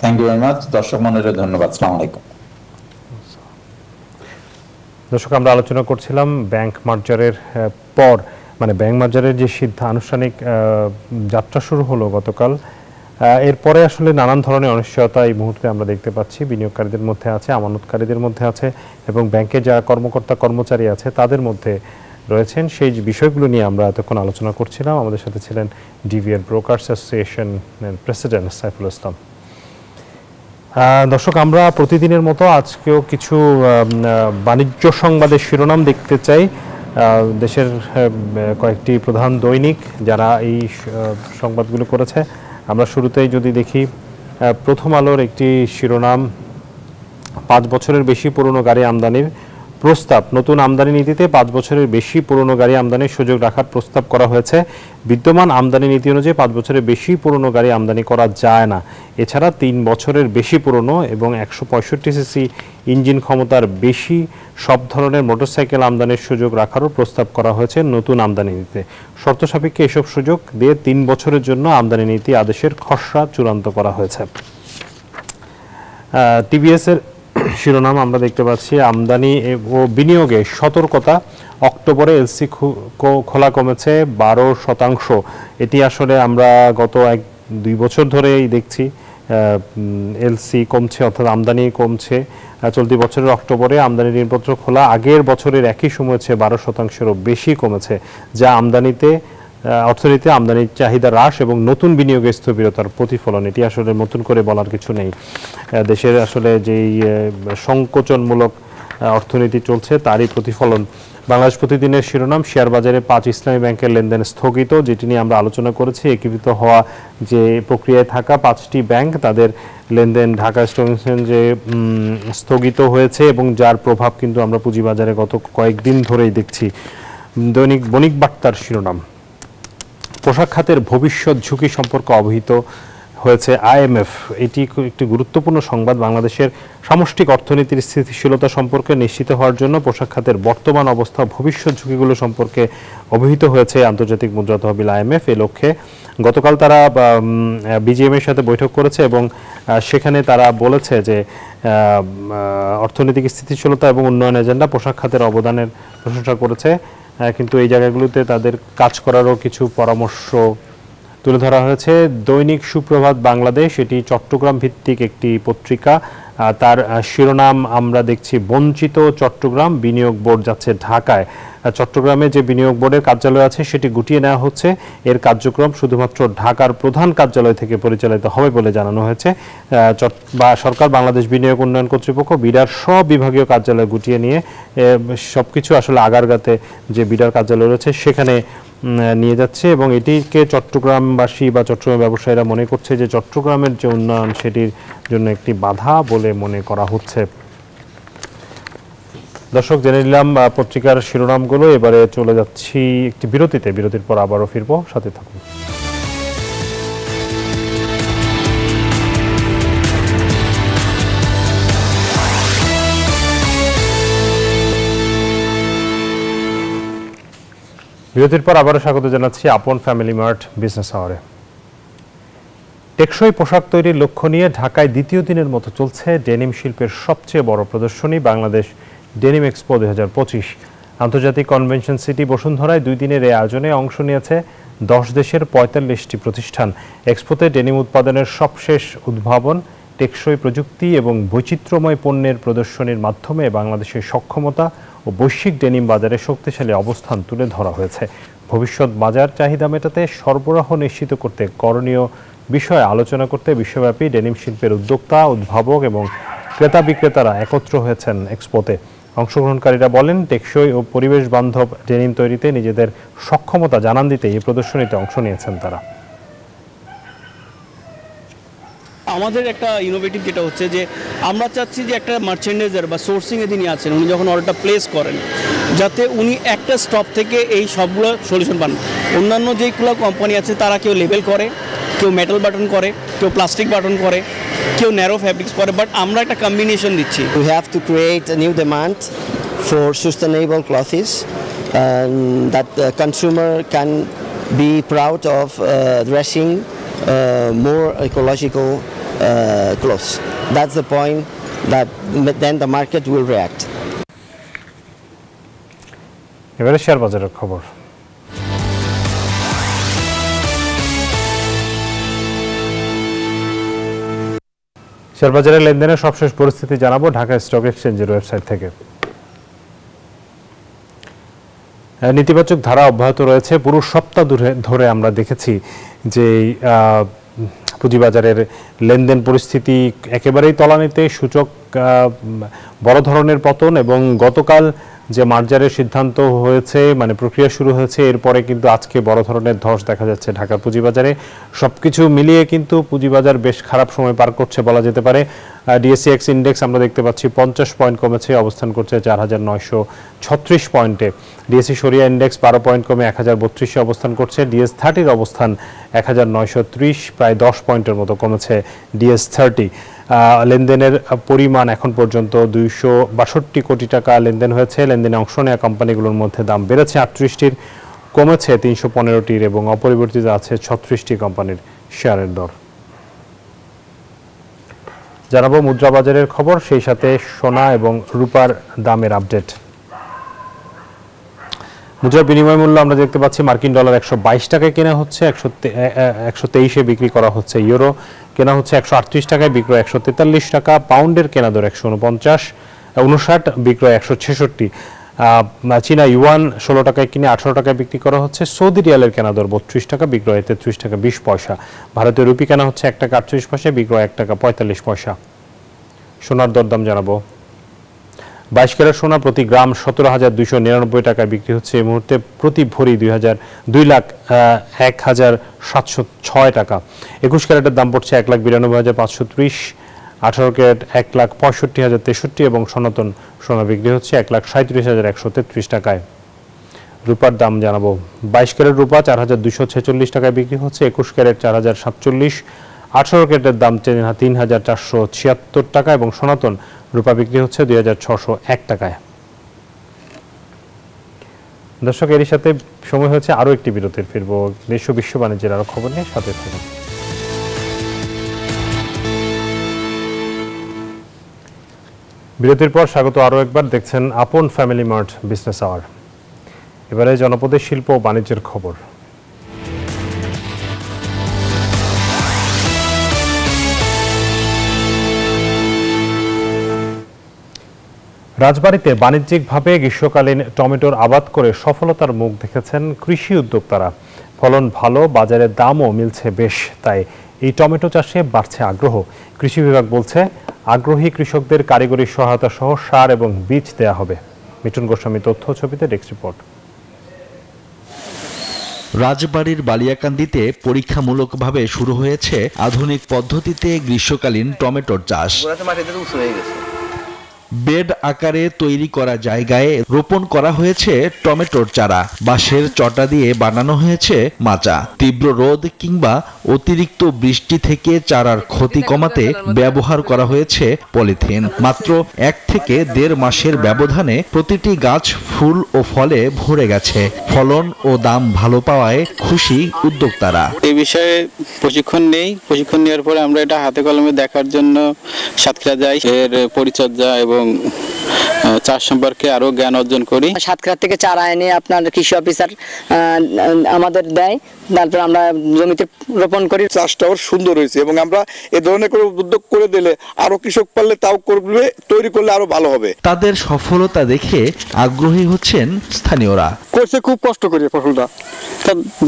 Thank you very much. দর্শক মণ্ডলীর ধন্যবাদ। আসসালামু আলাইকুম। দর্শক, আমরা আলোচনা করছিলাম ব্যাংক মার্জারের পর, মানে ব্যাংক মার্জারের যে আনুষ্ঠানিক যাত্রা শুরু হলো গতকাল, এরপরে আসলে নানান ধরনের অনিশ্চয়তা এই মুহূর্তে আমরা দেখতে পাচ্ছি। বিনিয়োগকারীদের মধ্যে আছে, আমানতকারীদের মধ্যে আছে, এবং ব্যাংকে যারা কর্মকর্তা কর্মচারী আছে তাদের মধ্যে রয়েছেন। সেই বিষয়গুলো নিয়ে আমরা এতক্ষণ আলোচনা করছিলাম। আমাদের সাথে ছিলেন ডিভিএন ব্রোকার্স অ্যাসোসিয়েশনের প্রেসিডেন্ট সাইফুল ইসলাম। দর্শক, আমরা প্রতিদিনের মতো আজকেও কিছু বাণিজ্য সংবাদের শিরোনাম দেখতে চাই। দেশের কয়েকটি প্রধান দৈনিক যারা এই সংবাদগুলো করেছে, আমরা শুরুতেই যদি দেখি, প্রথম আলোর একটি শিরোনাম, 5 বছরের বেশি পুরনো গাড়ি আমদানির প্রস্তাব। নতুন আমদানি নীতিতে 5 বছরের বেশি পুরনো গাড়ি আমদানির সুযোগ রাখার প্রস্তাব করা হয়েছে। বিদ্যমান আমদানি নীতি অনুযায়ী 5 বছরের বেশি পুরনো গাড়ি আমদানি করা যায় না। এছাড়া 3 বছরের বেশি পুরনো এবং 165 সিসি ইঞ্জিন ক্ষমতার বেশি সব ধরনের মোটরসাইকেল আমদানির সুযোগ রাখারও প্রস্তাব করা হয়েছে নতুন আমদানি নীতিতে। শর্ত সাপেক্ষে এসব সুযোগ দিয়ে 3 বছরের জন্য আমদানি নীতি আদেশের খসড়া চূড়ান্ত করা হয়েছে। টিভিএস এর শিরোনাম আমরা দেখতে পাচ্ছি, আমদানি ও বিনিয়োগে সতর্কতা। অক্টোবরে এলসি খোলা কমেছে 12%। এটি আসলে আমরা গত 1-2 বছর ধরেই দেখছি এলসি কমছে, অর্থাৎ আমদানি কমছে। চলতি বছরের অক্টোবরে আমদানি ঋণপত্র খোলা আগের বছরের একই সময়ের চেয়ে 12%-এরও বেশি কমেছে, যা অর্থনীতিতে আমদানির চাহিদা হ্রাস এবং নতুন বিনিয়োগের স্থবিরতার প্রতিফলন। এটি আসলে নতুন করে বলার কিছু নেই। দেশের আসলে যেই সংকোচনমূলক অর্থনীতি চলছে তারই প্রতিফলন। বাংলাদেশ প্রতিদিনের শিরোনাম, শেয়ার বাজারে 5 ইসলামী ব্যাংকের লেনদেন স্থগিত, যেটি নিয়ে আমরা আলোচনা করেছি। একীভূত হওয়া যে প্রক্রিয়ায় থাকা 5টি ব্যাংক, তাদের লেনদেন ঢাকা স্টক এক্সচেঞ্জে স্থগিত হয়েছে, এবং যার প্রভাব কিন্তু আমরা পুঁজিবাজারে গত কয়েকদিন ধরেই দেখছি। দৈনিক বণিক বার্তার শিরোনাম, পোশাক খাতের ভবিষ্যৎ ঝুঁকি সম্পর্কে অবহিত হয়েছে আইএমএফ। এটি একটি গুরুত্বপূর্ণ সংবাদ। বাংলাদেশের সামষ্টিক অর্থনীতির স্থিতিশীলতা সম্পর্কে নিশ্চিত হওয়ার জন্য পোশাক খাতের বর্তমান অবস্থা, ভবিষ্যৎ ঝুঁকিগুলো সম্পর্কে অবহিত হয়েছে আন্তর্জাতিক মুদ্রা তহবিল আইএমএফ। এ লক্ষ্যে গতকাল তারা বিজিএম এর সাথে বৈঠক করেছে, এবং সেখানে তারা বলেছে যে অর্থনৈতিক স্থিতিশীলতা এবং উন্নয়ন এজেন্ডা পোশাক খাতের অবদানের প্রশংসা করেছে, কিন্তু এই জায়গাগুলোতে তাদের কাজ করারও কিছু পরামর্শ তুলে ধরা হয়েছে। দৈনিক সুপ্রভাত বাংলাদেশ, এটি চট্টগ্রাম ভিত্তিক একটি পত্রিকা। তার শিরোনাম আমরা দেখছি, বঞ্চিত চট্টগ্রাম, বিনিয়োগ বোর্ড যাচ্ছে ঢাকায়। চট্টগ্রামে যে বিনিয়োগ বোর্ডের কার্যালয় আছে সেটি গুটিয়ে নেওয়া হচ্ছে। এর কার্যক্রম শুধুমাত্র ঢাকার প্রধান কার্যালয় থেকে পরিচালিত হবে বলে জানানো হয়েছে। সরকার বাংলাদেশ বিনিয়োগ উন্নয়ন কর্তৃপক্ষ বিডার সব বিভাগীয় কার্যালয় গুটিয়ে নিয়ে সবকিছু আসলে আগারগাতে যে বিডার কার্যালয় রয়েছে সেখানে নিয়ে যাচ্ছে, এবং এটিকে চট্টগ্রামবাসী বা চট্টগ্রাম ব্যবসায়ীরা মনে করছে যে চট্টগ্রামের যে উন্নয়ন সেটির জন্য একটি বাধা বলে মনে করা হচ্ছে। দর্শক, জেনে নিলাম পত্রিকার শিরোনামগুলো। এবারে চলে যাচ্ছি একটি বিরতিতে। বিরতির পর আবারও ফিরবো, সাথে থাকুন। বিরতির পর আবারও স্বাগত জানাচ্ছি আপন ফ্যামিলি মার্ট বিজনেস আওয়ারে। টেকসই পোশাক তৈরির লক্ষ্য নিয়ে ঢাকায় দ্বিতীয় দিনের মতো চলছে ডেনিম শিল্পের সবচেয়ে বড় প্রদর্শনী বাংলাদেশ ডেনিম এক্সপো 2025। আন্তর্জাতিক কনভেনশন সিটি বসুন্ধরায় 2 দিনের এই আয়োজনে অংশ নিয়েছে 10 দেশের 45টি প্রতিষ্ঠান। এক্সপোতে ডেনিম উৎপাদনের সবশেষ উদ্ভাবন, টেকসই প্রযুক্তি এবং বৈচিত্র্যময় পণ্যের প্রদর্শনীর মাধ্যমে বাংলাদেশের সক্ষমতা ও বৈশ্বিক ডেনিম বাজারে শক্তিশালী অবস্থান তুলে ধরা হয়েছে। ভবিষ্যৎ বাজার চাহিদা মেটাতে সরবরাহ নিশ্চিত করতে করণীয় বিষয়ে আলোচনা করতে বিশ্বব্যাপী ডেনিম শিল্পের উদ্যোক্তা, উদ্ভাবক এবং ক্রেতা বিক্রেতারা একত্র হয়েছেন এক্সপোতে। অংশগ্রহণকারীরা বলেন, টেকসই ও পরিবেশ বান্ধব ডেনিম তৈরিতে নিজেদের সক্ষমতা জানান দিতে এই প্রদর্শনীতে অংশ নিয়েছেন তারা। আমাদের একটা ইনোভেটিভ যেটা হচ্ছে যে আমরা চাচ্ছি যে একটা মার্চেন্ডাইজার বা সোর্সিংয়ে যিনি আছেন উনি যখন অর্ডারটা প্লেস করেন যাতে উনি একটা স্টপ থেকে এই সবগুলো সলিউশন পান। অন্যান্য যেইগুলো কোম্পানি আছে তারা কেউ লেবেল করে, কেউ মেটাল বাটন করে, কেউ প্লাস্টিক বাটন করে, কেউ ন্যারো ফ্যাব্রিক্স করে, বাট আমরা একটা কম্বিনেশন দিচ্ছি। We have to create a new demand for sustainable clothes that the consumer can be proud of dressing more ecological clothes. That's the point that then the market will react. এবারে share বাজারের খবর। Share বাজারের লেনদেনের সবশেষ পরিস্থিতি জানাবো Dhaka stock এক্সচেঞ্জের website থেকে। নেতিবাচক ধারা অব্যাহত রয়েছে। পুরো সপ্তাহ ধরে আমরা দেখেছি যে পুঁজিবাজারের লেনদেন পরিস্থিতি একেবারেই তলানিতে, সূচক বড় ধরনের পতন, এবং গতকাল যে মার্জারের সিদ্ধান্ত হয়েছে, মানে প্রক্রিয়া শুরু হয়েছে, এরপরে কিন্তু আজকে বড় ধরনের ধস দেখা যাচ্ছে ঢাকার পুঁজিবাজারে। সবকিছু মিলিয়ে কিন্তু পুঁজিবাজার বেশ খারাপ সময় পার করছে বলা যেতে পারে। ডিএসসিএক্স ইন্ডেক্স আমরা দেখতে পাচ্ছি 50 পয়েন্ট কমেছে, অবস্থান করছে 4936 পয়েন্টে। ডিএসসি সরিয়া ইন্ডেক্স 12 পয়েন্ট কমে 1032-এ অবস্থান করছে। ডিএস30 অবস্থান 1930, প্রায় 10 পয়েন্টের মতো কমেছে ডিএস30। লেনদেনের পরিমাণ এখন পর্যন্ত 262 কোটি টাকা লেনদেন হয়েছে। লেনদেনে অংশ নেওয়া কোম্পানিগুলোর মধ্যে দাম বেড়েছে 38টির, কমেছে 315টির, এবং অপরিবর্তিত আছে 36টি কোম্পানির শেয়ারের দর। জানাবো মুদ্রা বাজারের খবর, সেই সাথে সোনা এবং রূপার দামের আপডেট। মুদ্রার বিনিময় মূল্য আমরা দেখতে পাচ্ছি মার্কিন ডলার 122 টাকায় কেনা হচ্ছে, 123-এ বিক্রি করা হচ্ছে। ইউরো কেনা হচ্ছে 138 টাকায়, বিক্রয় 143 টাকা। পাউন্ডের কেনা দর 159, বিক্রয় 166। চীনা ইউয়ান 16 টাকায় কিনে 18 টাকায় বিক্রি করা হচ্ছে। সৌদি রিয়ালের কেনা দর 32 টাকা, বিক্রয় 33 টাকা 20 পয়সা। ভারতীয় রুপি কেনা হচ্ছে 1 টাকা 48 পয়সা, বিক্রয় 1 টাকা 45 পয়সা। সোনার দরদাম জানাবো। 22 ক্যারেট সোনা প্রতি গ্রাম 17,299 টাকায় বিক্রি হচ্ছে এই মুহূর্তে। প্রতি ভরি 2,01,706 টাকা। 21 ক্যারেটের দাম পড়ছে 1,92,530, 18 ক্যারেট 1,65,063 এবং সনাতন সোনা বিক্রি হচ্ছে 1,37,133 টাকায়। রূপার দাম জানাবো। 22 ক্যারেট রূপা 4,246 টাকায় বিক্রি হচ্ছে, 21 ক্যারেট 4,047, 18 ক্যারেটের দাম 3,476 টাকা এবং সনাতন রূপা বিক্রি হচ্ছে 2,601 টাকায়। দর্শক, এর সাথে সময় হয়েছে আরও একটি বিরতির। ফিরবো দেশ ও বিশ্ব বাণিজ্যের আরো খবর নিয়ে, সাথে থাকুন। বিরতির পর স্বাগত আরও একবার। দেখছেন আপন ফ্যামিলি মার্ট বিজনেস আওয়ার। এবারে জনপদের শিল্প ও বাণিজ্যের খবর। রাজবাড়ীতে বাণিজ্যিকভাবে গ্রীষ্মকালীন টমেটোর আবাদ করে সফলতার মুখ দেখেছেন কৃষি উদ্যোক্তারা। ফলন ভালো, বাজারের দামও মিলছে বেশ, তাই এই টমেটো চাষে বাড়ছে আগ্রহ। কৃষি বিভাগ বলছে আগ্রহী কৃষকদের কারিগরি সহায়তা সহ সার এবং বীজ দেয়া হবে। মিঠুন গোস্বামী তথ্য ছবিতে ডেস্ক রিপোর্ট। রাজবাড়ীর বালিয়াকান্দিতে পরীক্ষামূলকভাবে শুরু হয়েছে আধুনিক পদ্ধতিতে গ্রীষ্মকালীন টমেটোর চাষ। বেড আকারে তৈরি করা জায়গায় রোপণ করা হয়েছে টমেটোর চারা। বাঁশের চটা দিয়ে বানানো হয়েছে মাচা। তীব্র রোদ কিংবা অতিরিক্ত বৃষ্টি থেকে চারার ক্ষতি কমাতে ব্যবহার করা হয়েছে পলিথিন। মাত্র 1 থেকে 1.5 মাসের ব্যবধানে প্রতিটি গাছ ফুল ও ফলে ভরে গেছে। ফলন ও দাম ভালো পাওয়ায় খুশি উদ্যোক্তারা। এই বিষয়ে প্রশিক্ষণ নেই। প্রশিক্ষণ নেওয়ার পরে আমরা এটা হাতে কলমে দেখার জন্য সাতক্ষীরা যাই, এর পরিচর্যা এবং চাষ সম্পর্কে আরো জ্ঞান অর্জন করি। সাতক্ষীরা থেকে চারা এনে আপনার কৃষি অফিসার আমাদের দেয়, তারপর আমরা জমিতে রোপণ করি। চাষটাও সুন্দর হয়েছে এবং আমরা এ ধরনের করে উদ্যোগ করে দিলে আরো কৃষক পারলে তাও করবে, তৈরি করলে আরো ভালো হবে। তাদের সফলতা দেখে আগ্রহী হচ্ছেন স্থানীয়রা। করছে খুব কষ্ট করে ফসলটা,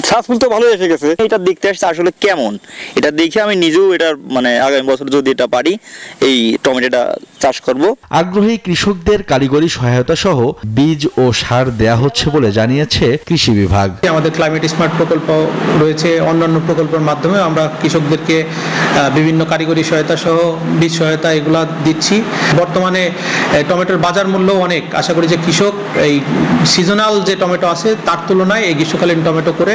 শ্বাস ফুল তো ভালো এসে গেছে। এটা দেখতে আসছে আসলে কেমন, এটা দেখে আমি নিজেও এটা মানে আগামী বছর যদি এটা পারি এই টমেটোটা চাষ করব। আগ্রহী কৃষকদের কারিগরি সহায়তা সহ বীজ ও সার দেয়া হচ্ছে বলে জানিয়েছে কৃষি বিভাগ। আমাদের ক্লাইমেট স্মার্ট প্রকল্প রয়েছে, অন্যান্য প্রকল্পের মাধ্যমে আমরা কৃষকদেরকে বিভিন্ন কারিগরি সহায়তা সহ বীজ সহায়তা এগুলা দিচ্ছি। বর্তমানে টমেটোর বাজার মূল্য অনেক, আশা করি যে কৃষক এই সিজনাল যে টমেটো আছে তার তুলনায় এই গ্রীষ্মকালীন টমেটো করে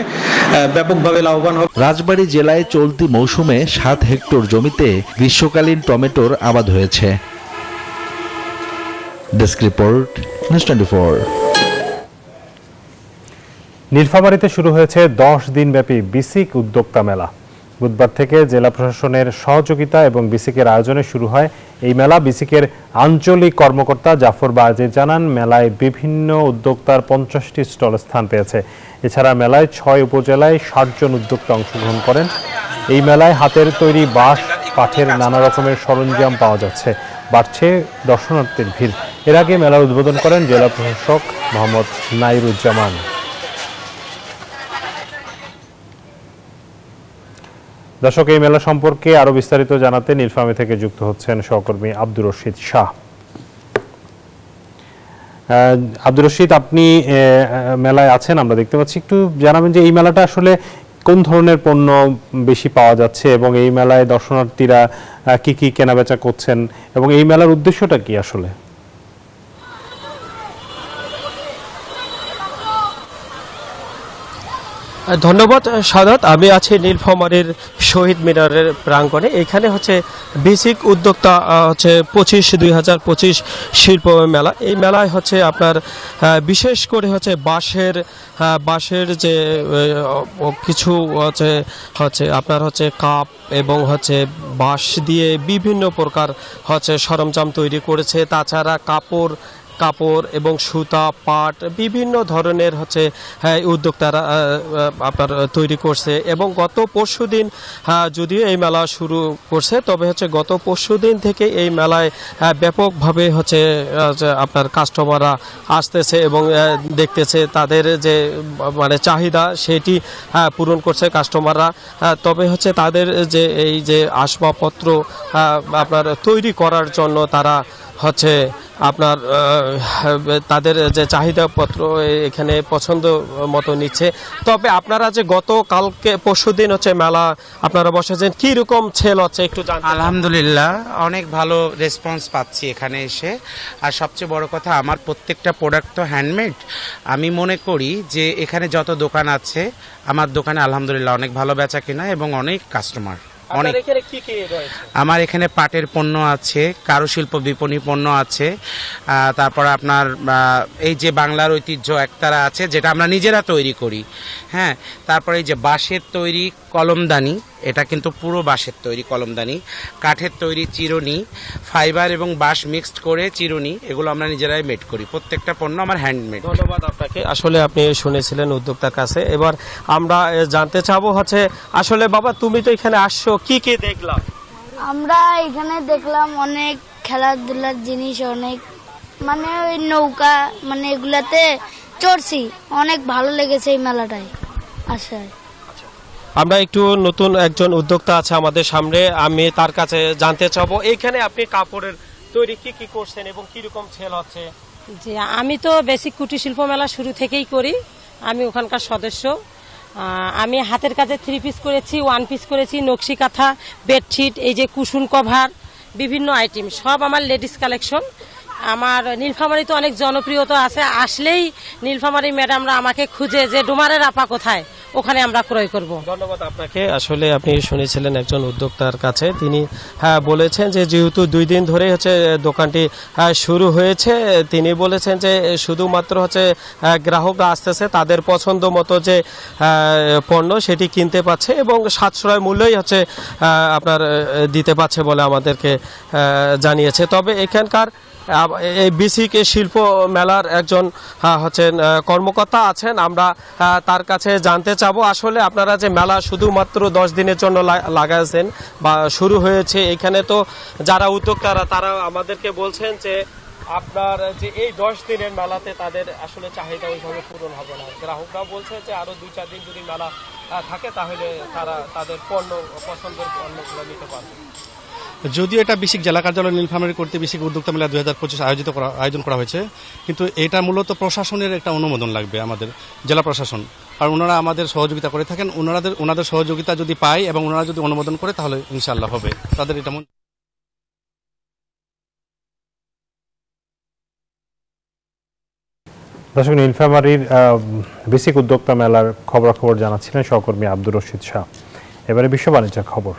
ব্যাপকভাবে লাভবান হবে। রাজবাড়ী জেলায় চলতি মৌসুমে 7 হেক্টর জমিতে গ্রীষ্মকালীন টমেটোর আবাদ হয়েছে। Desk report, news 24। নীলফামারীতে শুরু হয়েছে 10 দিনব্যাপী বিসিক উদ্যোক্তা মেলা। বুধবার থেকে জেলা প্রশাসনের সহযোগিতা এবং বিসিকের আয়োজনে শুরু হয় এই মেলা। বিসিকের আঞ্চলিক কর্মকর্তা জাফর বাজির জানান, মেলায় বিভিন্ন উদ্যোক্তার 50টি স্টল স্থান পেয়েছে। এছাড়া মেলায় 6 উপজেলায় 60 জন উদ্যোক্তা অংশগ্রহণ করেন। এই মেলায় হাতের তৈরি বাঁশ, কাঠের নানা রকমের সরঞ্জাম পাওয়া যাচ্ছে। বাড়ছে দর্শনার্থীর ভিড়। এর আগে মেলার উদ্বোধন করেন জেলা প্রশাসক মোহাম্মদ নাইরুজ্জামান। দর্শক, এই মেলা সম্পর্কে আরো বিস্তারিত জানাতে নীলফামারী থেকে যুক্ত হচ্ছেন সহকর্মী আব্দুর রশিদ শাহ। আব্দুর রশিদ, আপনি মেলায় আছেন, আমরা দেখতে পাচ্ছি। একটু জানাবেন যে এই মেলাটা আসলে কোন ধরনের পণ্য বেশি পাওয়া যাচ্ছে এবং এই মেলায় দর্শনার্থীরা কি কি কেনাবেচা করছেন এবং এই মেলার উদ্দেশ্যটা কি আসলে? ধন্যবাদ সাদাত। আমি আছি নীলফামারীর শহীদ মিনারের প্রাঙ্গণে। এখানে হচ্ছে বেসিক উদ্যোক্তা 2025 শিল্প মেলা। এই মেলায় হচ্ছে আপনার বিশেষ করে হচ্ছে বাঁশের যে কিছু হচ্ছে আপনার হচ্ছে কাপ এবং হচ্ছে বাঁশ দিয়ে বিভিন্ন প্রকার হচ্ছে সরঞ্জাম তৈরি করেছে। তাছাড়া কাপড় এবং সুতা, পাট বিভিন্ন ধরনের হচ্ছে উদ্যোক্তারা আপনার তৈরি করছে। এবং গত পরশুদিন যদিও এই মেলা শুরু করছে, তবে হচ্ছে গত পরশুদিন থেকে এই মেলায় ব্যাপকভাবে হচ্ছে আপনার কাস্টমাররা আসতেছে এবং দেখতেছে তাদের যে মানে চাহিদা সেটি পূরণ করছে কাস্টমাররা। তবে হচ্ছে তাদের যে এই যে আসবাবপত্র আপনার তৈরি করার জন্য তারা হচ্ছে আপনার তাদের যে চাহিদাপত্র এখানে পছন্দ মতো নিচ্ছে। তবে আপনারা যে কালকে পরশুদিন হচ্ছে মেলা আপনারা বসেছেন, কি রকম সেল হচ্ছে একটু জানতে? আলহামদুলিল্লাহ, অনেক ভালো রেসপন্স পাচ্ছি এখানে এসে। আর সবচেয়ে বড় কথা, আমার প্রত্যেকটা প্রোডাক্ট তো হ্যান্ডমেড। আমি মনে করি যে এখানে যত দোকান আছে, আমার দোকানে আলহামদুলিল্লাহ অনেক ভালো বেচা কিনা এবং অনেক কাস্টমার। আমার এখানে পাটের পণ্য আছে, কারুশিল্প বিপণী পণ্য আছে, তারপর আপনার এই যে বাংলার ঐতিহ্য একতারা আছে যেটা আমরা নিজেরা তৈরি করি, হ্যাঁ। তারপরে এই যে বাঁশের তৈরি কলমদানি, এটা কিন্তু পুরো বাঁশের তৈরি কলমদানি, কাঠের তৈরি চিরুনি, ফাইবার এবং বাঁশ মিক্সড করে চিরুনি, এগুলো আমরা নিজেরাই মেড করি। প্রত্যেকটা পণ্য আমার হ্যান্ডমেড। ধন্যবাদ আপনাকে। আসলে আপনি শুনেছিলেন উদ্যোক্তার কাছে। এবার আমরা জানতে চাবো হচ্ছে আসলে বাবা তুমি তো এখানে আসছো, কি কি দেখলাম? আমরা এখানে দেখলাম অনেক খেলাধুলার জিনিস, অনেক মানে ওই নৌকা মানে এগুলাতে চড়ছি, অনেক ভালো লেগেছে এই মেলাটায় আসায়। আমরা একটু নতুন একজন উদ্যোক্তা আছে আমাদের সামনে, আমি তার কাছে জানতে চাবো এখানে আপনি কাপড়ের তৈরি কি কি করছেন এবং কি রকম সেল হচ্ছে? যে আমি তো বেসিক কুটির শিল্প মেলা শুরু থেকেই করি, আমি ওখানকার সদস্য। আমি হাতের কাজে 3 পিস করেছি, 1 পিস করেছি, নকশি কাঁথা, বেডশিট, এই যে কুশন কভার, বিভিন্ন আইটেম সব আমার লেডিস কালেকশন। আমার নীলফামারীতে অনেক জনপ্রিয়তা আছে, আসলেই নীলফামারী ম্যাডামরা আমাকে খুঁজে যে ডোমারের আপা কোথায়, ওখানে আমরা ক্রয় করব। ধন্যবাদ আপনাকে। আসলে আপনি শুনেছিলেন একজন উদ্যোক্তার কাছে, তিনি বলেছেন যে যেহেতু 2 দিন ধরে হচ্ছে দোকানটি শুরু হয়েছে, তিনি বলেছেন যে শুধুমাত্র হচ্ছে গ্রাহকরা আসতেছে, তাদের পছন্দ মতো যে পণ্য সেটি কিনতে পাচ্ছে এবং সাশ্রয় মূল্যই হচ্ছে আপনার দিতে পারছে বলে আমাদেরকে জানিয়েছে। তবে এখানকার এই বিসিক শিল্প মেলার একজন হচ্ছেন কর্মকর্তা আছেন, আমরা তার কাছে জানতে চাবো আসলে আপনারা যে মেলা শুধুমাত্র 10 দিনের জন্য লাগাইছেন বা শুরু হয়েছে, এখানে তো যারা উদ্যোক্তারা তারা আমাদেরকে বলছেন যে আপনার যে এই 10 দিনের মেলাতে তাদের আসলে চাহিদা ওইভাবে পূরণ হবে না। গ্রাহকরা বলছে যে আরো 2-4 দিন যদি মেলা থাকে তাহলে তারা তাদের পছন্দের পণ্যগুলো নিতে পারবে। যদিও এটা বিসিক জেলা কার্যালয় নীলফামারী কর্তৃক বিসিক উদ্যোক্তা মেলা 2025 আয়োজন করা হয়েছে, কিন্তু এটা মূলত প্রশাসনের একটা অনুমোদন লাগবে, আমাদের জেলা প্রশাসন। আর ওনারা আমাদের সহযোগিতা করে থাকেন, ওনাদের সহযোগিতা যদি পাই এবং ওনারা যদি অনুমোদন করে তাহলে ইনশাআল্লাহ হবে। তাদের এটা দর্শক, নীলফামারীর বেসিক উদ্যোক্তা মেলার খবরাখবর জানাচ্ছিলেন সহকর্মী আব্দুর রশিদ শাহ। এবারে বিশ্ব বাণিজ্যের খবর।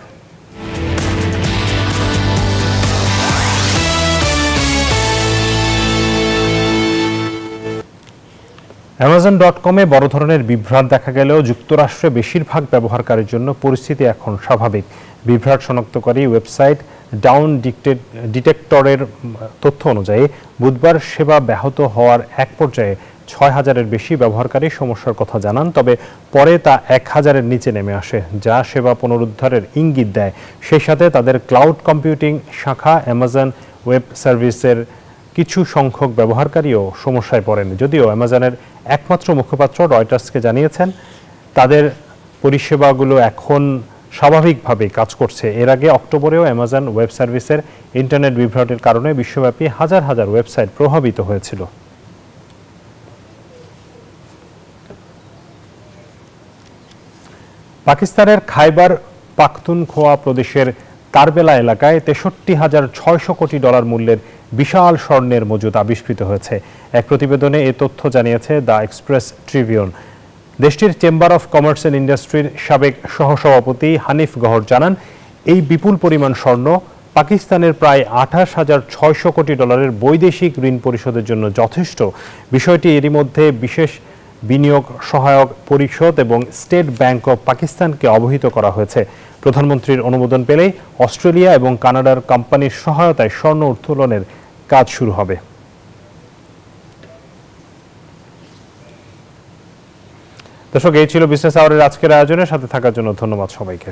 Amazon.com-এ বড় ধরনের বিভ্রাট দেখা গেলেও যুক্তরাষ্ট্রে বেশিরভাগ ব্যবহারকারীর জন্য পরিস্থিতি এখন স্বাভাবিক। বিভ্রাট শনাক্তকারী ওয়েবসাইট ডাউন ডিটেক্টরের তথ্য অনুযায়ী বুধবার সেবা ব্যাহত হওয়ার এক পর্যায়ে ৬,০০০-এর বেশি ব্যবহারকারী সমস্যার কথা জানান, তবে পরে তা ১,০০০-এর নিচে নেমে আসে, যা সেবা পুনরুদ্ধারের ইঙ্গিত দেয়। সেই সাথে তাদের ক্লাউড কম্পিউটিং শাখা অ্যামাজন ওয়েব সার্ভিসের কিছু সংখ্যক ব্যবহারকারীও সমস্যায় পড়েন। যদিও অ্যামাজনের একমাত্র মুখপাত্র রয়টার্সকে জানিয়েছেন তাদের পরিষেবাগুলো এখন স্বাভাবিকভাবে কাজ করছে। এর আগে অক্টোবরেও অ্যামাজন ওয়েব সার্ভিসের ইন্টারনেট বিভ্রাটের কারণে বিশ্বব্যাপী হাজার হাজার ওয়েবসাইট প্রভাবিত হয়েছিল। পাকিস্তানের খাইবার পাখতুনখোয়া প্রদেশের তারবেলা এলাকায় ৬৩,৬০০ কোটি ডলার মূল্যের বিশাল স্বর্ণের মজুদ আবিষ্কৃত হয়েছে। এক প্রতিবেদনে এ তথ্য জানিয়েছে দ্য এক্সপ্রেস ট্রিবিউন। দেশটির চেম্বার অফ কমার্স অ্যান্ড ইন্ডাস্ট্রির সাবেক সহসভাপতি হানিফ গহর জানান, এই বিপুল পরিমাণ স্বর্ণ পাকিস্তানের প্রায় ২৮,৬০০ কোটি ডলারের বৈদেশিক ঋণ পরিশোধের জন্য যথেষ্ট। বিষয়টি এরই মধ্যে বিশেষ বিনিয়োগ সহায়ক পরিষদ এবং স্টেট ব্যাংক অব পাকিস্তানকে অবহিত করা হয়েছে। প্রধানমন্ত্রীর অনুমোদন পেলেই অস্ট্রেলিয়া এবং কানাডার কোম্পানির সহায়তায় স্বর্ণ উত্তোলনের কাজ শুরু হবে। দর্শক, এই ছিল বিজনেস আওয়ারের আজকের আয়োজনের সাথে থাকার জন্য ধন্যবাদ সবাইকে।